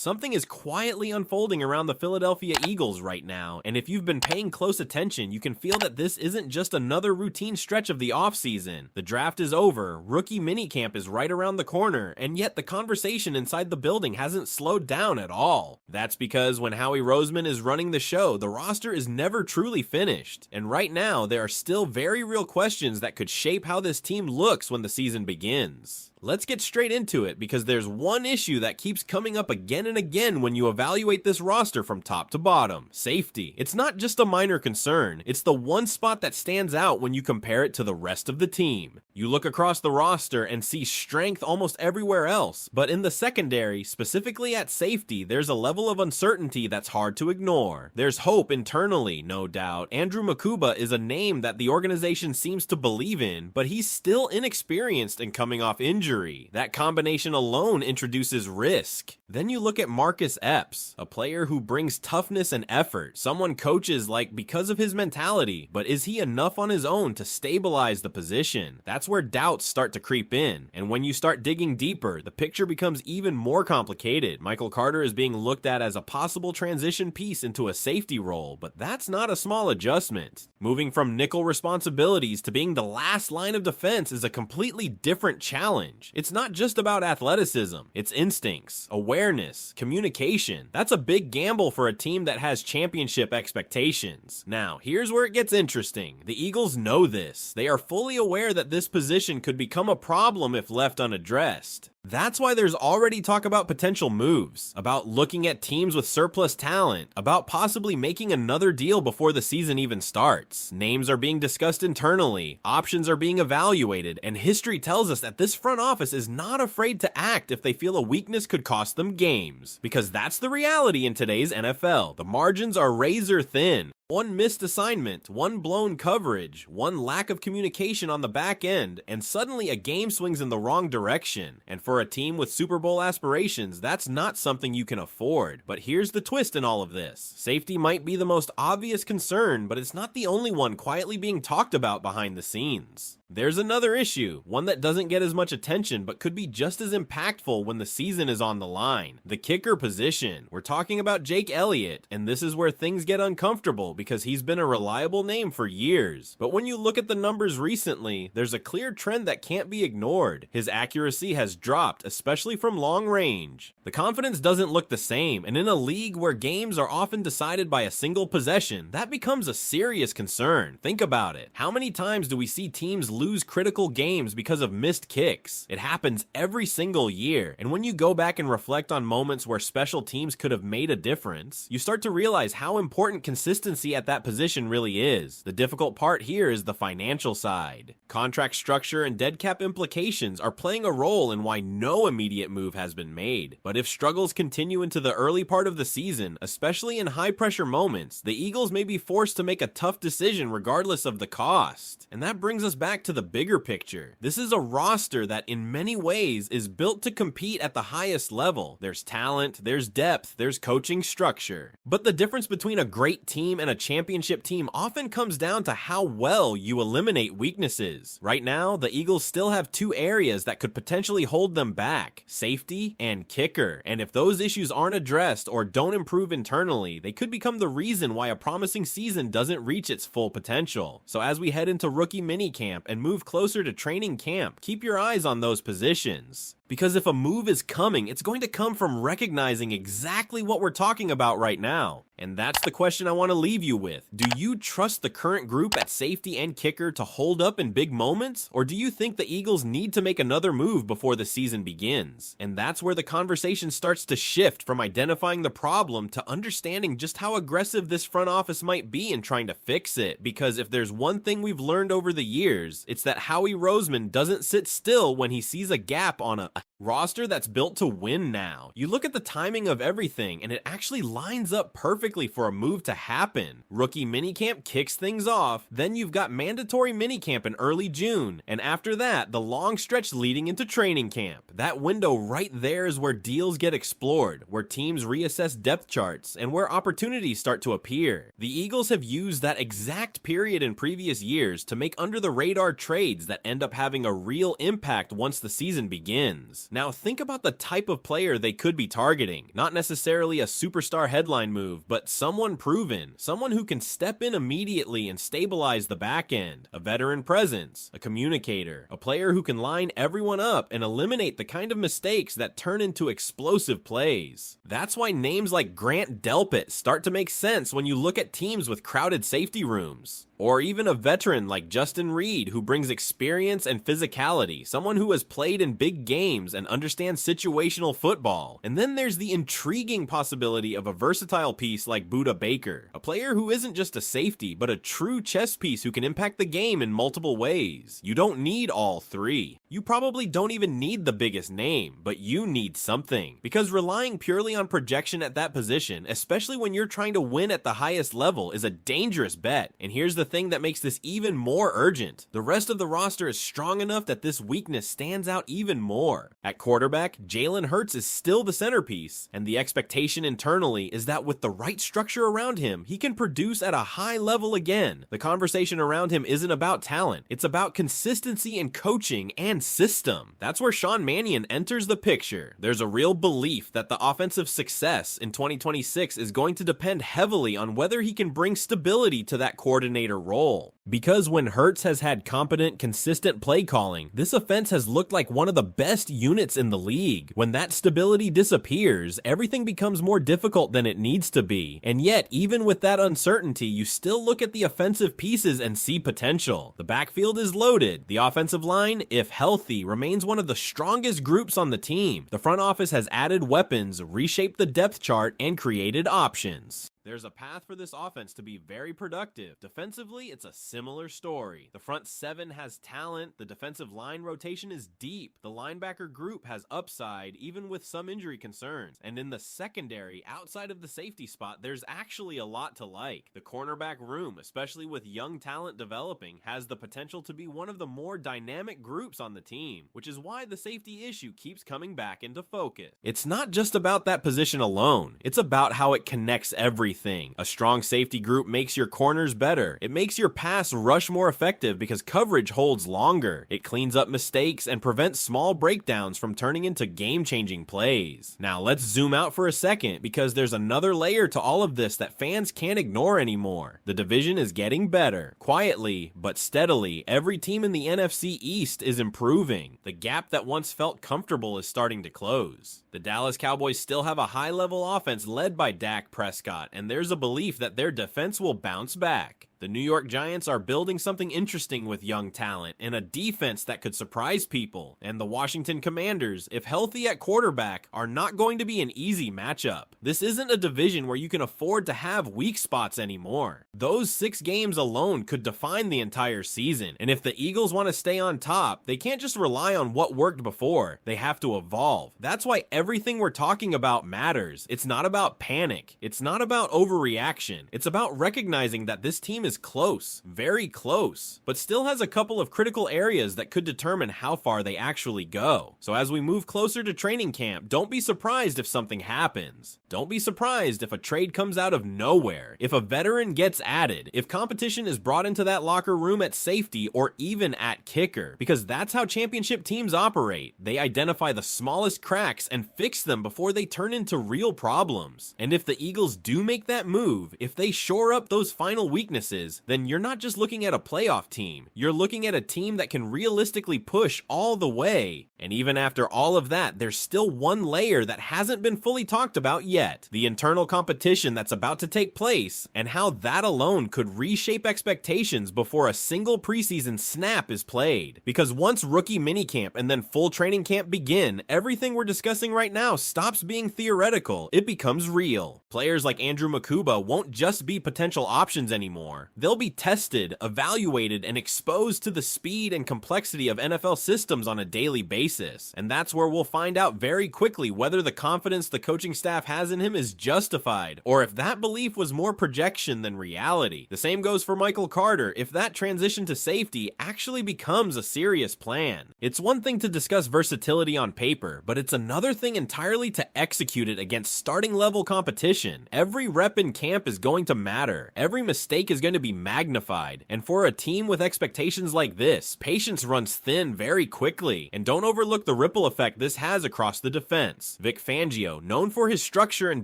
Something is quietly unfolding around the Philadelphia Eagles right now, and if you've been paying close attention, you can feel that this isn't just another routine stretch of the offseason. The draft is over, rookie minicamp is right around the corner, and yet the conversation inside the building hasn't slowed down at all. That's because when Howie Roseman is running the show, the roster is never truly finished, and right now there are still very real questions that could shape how this team looks when the season begins. Let's get straight into it because there's one issue that keeps coming up again and again when you evaluate this roster from top to bottom: safety. It's not just a minor concern, it's the one spot that stands out when you compare it to the rest of the team. You look across the roster and see strength almost everywhere else, but in the secondary, specifically at safety, there's a level of uncertainty that's hard to ignore. There's hope internally, no doubt. Andrew Mukuba is a name that the organization seems to believe in, but he's still inexperienced and coming off injury. That combination alone introduces risk. Then you look at Marcus Epps, a player who brings toughness and effort, someone coaches like because of his mentality, but is he enough on his own to stabilize the position? That's where doubts start to creep in, and when you start digging deeper, the picture becomes even more complicated. Michael Carter is being looked at as a possible transition piece into a safety role, but that's not a small adjustment. Moving from nickel responsibilities to being the last line of defense is a completely different challenge. It's not just about athleticism, it's instincts, awareness, communication. That's a big gamble for a team that has championship expectations. Now, here's where it gets interesting. The Eagles know this. They are fully aware that this position could become a problem if left unaddressed. That's why there's already talk about potential moves, about looking at teams with surplus talent, about possibly making another deal before the season even starts. Names are being discussed internally, options are being evaluated, and history tells us that this front office is not afraid to act if they feel a weakness could cost them games. Because that's the reality in today's NFL. The margins are razor thin. One missed assignment, one blown coverage, one lack of communication on the back end, and suddenly a game swings in the wrong direction. And for a team with Super Bowl aspirations, that's not something you can afford. But here's the twist in all of this. Safety might be the most obvious concern, but it's not the only one quietly being talked about behind the scenes. There's another issue, one that doesn't get as much attention but could be just as impactful when the season is on the line: the kicker position. We're talking about Jake Elliott, and this is where things get uncomfortable because he's been a reliable name for years. But when you look at the numbers recently, there's a clear trend that can't be ignored. His accuracy has dropped, especially from long range. The confidence doesn't look the same, and in a league where games are often decided by a single possession, that becomes a serious concern. Think about it. How many times do we see teams lose critical games because of missed kicks? It happens every single year, and when you go back and reflect on moments where special teams could have made a difference, you start to realize how important consistency at that position really is. The difficult part here is the financial side. Contract structure and dead cap implications are playing a role in why no immediate move has been made. But if struggles continue into the early part of the season, especially in high pressure moments, the Eagles may be forced to make a tough decision regardless of the cost. And that brings us back to the bigger picture. This is a roster that in many ways is built to compete at the highest level. There's talent, there's depth, there's coaching structure. But the difference between a great team and a championship team often comes down to how well you eliminate weaknesses. Right now, the Eagles still have two areas that could potentially hold them back: safety and kicker. And if those issues aren't addressed or don't improve internally, they could become the reason why a promising season doesn't reach its full potential. So as we head into rookie minicamp and move closer to training camp, keep your eyes on those positions. Because if a move is coming, it's going to come from recognizing exactly what we're talking about right now. And that's the question I want to leave you with. Do you trust the current group at safety and kicker to hold up in big moments? Or do you think the Eagles need to make another move before the season begins? And that's where the conversation starts to shift from identifying the problem to understanding just how aggressive this front office might be in trying to fix it. Because if there's one thing we've learned over the years, it's that Howie Roseman doesn't sit still when he sees a gap on a roster that's built to win now. You look at the timing of everything, and it actually lines up perfectly for a move to happen. Rookie minicamp kicks things off, then you've got mandatory minicamp in early June, and after that, the long stretch leading into training camp. That window right there is where deals get explored, where teams reassess depth charts, and where opportunities start to appear. The Eagles have used that exact period in previous years to make under-the-radar trades that end up having a real impact once the season begins. Now think about the type of player they could be targeting. Not necessarily a superstar headline move, but someone proven, someone who can step in immediately and stabilize the back end, a veteran presence, a communicator, a player who can line everyone up and eliminate the kind of mistakes that turn into explosive plays. That's why names like Grant Delpit start to make sense when you look at teams with crowded safety rooms. Or even a veteran like Justin Reed who brings experience and physicality, someone who has played in big games and understands situational football. And then there's the intriguing possibility of a versatile piece like Budda Baker, a player who isn't just a safety, but a true chess piece who can impact the game in multiple ways. You don't need all three. You probably don't even need the biggest name, but you need something. Because relying purely on projection at that position, especially when you're trying to win at the highest level, is a dangerous bet. And here's the thing that makes this even more urgent. The rest of the roster is strong enough that this weakness stands out even more. At quarterback, Jalen Hurts is still the centerpiece, and the expectation internally is that with the right structure around him, he can produce at a high level again. The conversation around him isn't about talent, it's about consistency in coaching and system. That's where Sean Mannion enters the picture. There's a real belief that the offensive success in 2026 is going to depend heavily on whether he can bring stability to that coordinator role. Because when Hurts has had competent, consistent play calling, this offense has looked like one of the best units in the league. When that stability disappears, everything becomes more difficult than it needs to be. And yet, even with that uncertainty, you still look at the offensive pieces and see potential. The backfield is loaded. The offensive line, if healthy, remains one of the strongest groups on the team. The front office has added weapons, reshaped the depth chart, and created options. There's a path for this offense to be very productive. Defensively, it's a similar story. The front seven has talent, the defensive line rotation is deep, the linebacker group has upside, even with some injury concerns. And in the secondary, outside of the safety spot, there's actually a lot to like. The cornerback room, especially with young talent developing, has the potential to be one of the more dynamic groups on the team, which is why the safety issue keeps coming back into focus. It's not just about that position alone, it's about how it connects everything. A strong safety group makes your corners better. It makes your pass rush more effective because coverage holds longer. It cleans up mistakes and prevents small breakdowns from turning into game-changing plays. Now let's zoom out for a second because there's another layer to all of this that fans can't ignore anymore. The division is getting better. Quietly, but steadily, every team in the NFC East is improving. The gap that once felt comfortable is starting to close. The Dallas Cowboys still have a high-level offense led by Dak Prescott, and there's a belief that their defense will bounce back. The New York Giants are building something interesting with young talent and a defense that could surprise people. And the Washington Commanders, if healthy at quarterback, are not going to be an easy matchup. This isn't a division where you can afford to have weak spots anymore. Those 6 games alone could define the entire season. And if the Eagles want to stay on top, they can't just rely on what worked before. They have to evolve. That's why everything we're talking about matters. It's not about panic. It's not about overreaction. It's about recognizing that this team is close, very close, but still has a couple of critical areas that could determine how far they actually go. So as we move closer to training camp, don't be surprised if something happens. Don't be surprised if a trade comes out of nowhere, if a veteran gets added, if competition is brought into that locker room at safety or even at kicker, because that's how championship teams operate. They identify the smallest cracks and fix them before they turn into real problems. And if the Eagles do make that move, if they shore up those final weaknesses, then you're not just looking at a playoff team, you're looking at a team that can realistically push all the way. And even after all of that, there's still one layer that hasn't been fully talked about yet. The internal competition that's about to take place, and how that alone could reshape expectations before a single preseason snap is played. Because once rookie minicamp and then full training camp begin, everything we're discussing right now stops being theoretical. It becomes real. Players like Andrew Makuba won't just be potential options anymore. They'll be tested, evaluated, and exposed to the speed and complexity of NFL systems on a daily basis. And that's where we'll find out very quickly whether the confidence the coaching staff has in him is justified, or if that belief was more projection than reality. The same goes for Michael Carter, if that transition to safety actually becomes a serious plan. It's one thing to discuss versatility on paper, but it's another thing entirely to execute it against starting level competition. Every rep in camp is going to matter. Every mistake is going to be magnified. And for a team with expectations like this, patience runs thin very quickly. And don't overlook the ripple effect this has across the defense. Vic Fangio, known for his structure and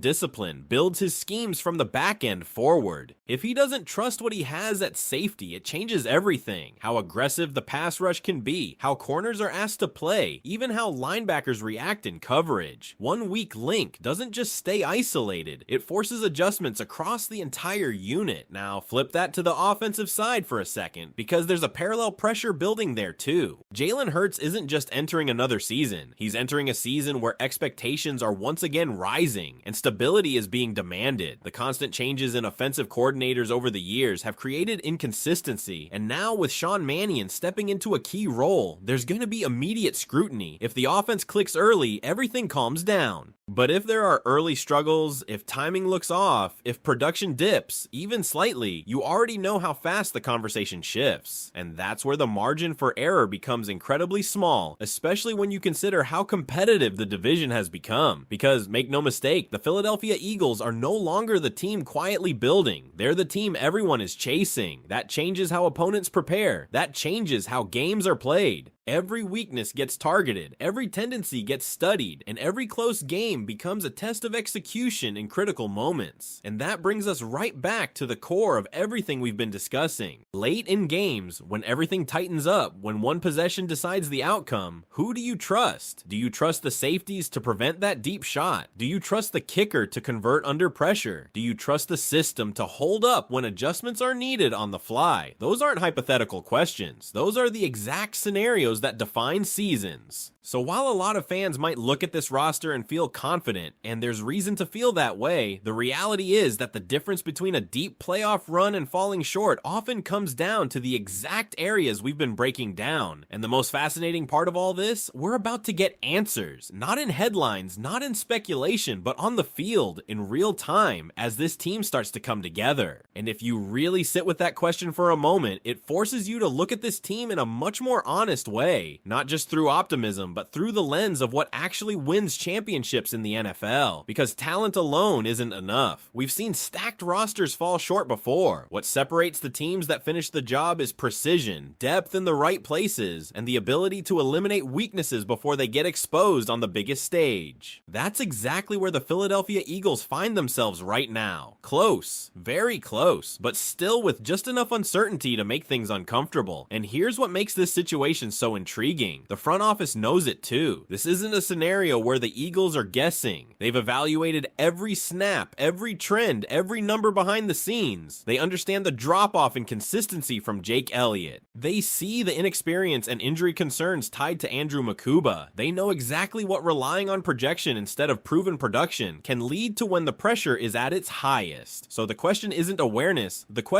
discipline, builds his schemes from the back end forward. If he doesn't trust what he has at safety, it changes everything. How aggressive the pass rush can be, how corners are asked to play, even how linebackers react in coverage. One weak link doesn't just stay isolated, it forces adjustments across the entire unit. Now flip that to the offensive side for a second, because there's a parallel pressure building there too. Jalen Hurts isn't just entering another season, he's entering a season where expectations are once again rising, and stability is being demanded. The constant changes in offensive coordinators over the years have created inconsistency, and now with Sean Mannion stepping into a key role, there's going to be immediate scrutiny. If the offense clicks early, everything calms down. But if there are early struggles, if timing looks off, if production dips, even slightly, you already know how fast the conversation shifts. And that's where the margin for error becomes incredibly small, especially when you consider how competitive the division has become. Because, make no mistake, the Philadelphia Eagles are no longer the team quietly building. They're the team everyone is chasing. That changes how opponents prepare. That changes how games are played. Every weakness gets targeted, every tendency gets studied, and every close game becomes a test of execution in critical moments. And that brings us right back to the core of everything we've been discussing. Late in games, when everything tightens up, when one possession decides the outcome, who do you trust? Do you trust the safeties to prevent that deep shot? Do you trust the kicker to convert under pressure? Do you trust the system to hold up when adjustments are needed on the fly? Those aren't hypothetical questions. Those are the exact scenarios that define seasons. So while a lot of fans might look at this roster and feel confident, and there's reason to feel that way, the reality is that the difference between a deep playoff run and falling short often comes down to the exact areas we've been breaking down. And the most fascinating part of all this, we're about to get answers, not in headlines, not in speculation, but on the field in real time as this team starts to come together. And if you really sit with that question for a moment, it forces you to look at this team in a much more honest way, not just through optimism, but through the lens of what actually wins championships in the NFL. Because talent alone isn't enough. We've seen stacked rosters fall short before. What separates the teams that finish the job is precision, depth in the right places, and the ability to eliminate weaknesses before they get exposed on the biggest stage. That's exactly where the Philadelphia Eagles find themselves right now. Close, very close, but still with just enough uncertainty to make things uncomfortable. And here's what makes this situation so intriguing. The front office knows it too. This isn't a scenario where the Eagles are guessing. They've evaluated every snap, every trend, every number behind the scenes. They understand the drop-off in consistency from Jake Elliott. They see the inexperience and injury concerns tied to Andrew Makuba. They know exactly what relying on projection instead of proven production can lead to when the pressure is at its highest. So the question isn't awareness, the question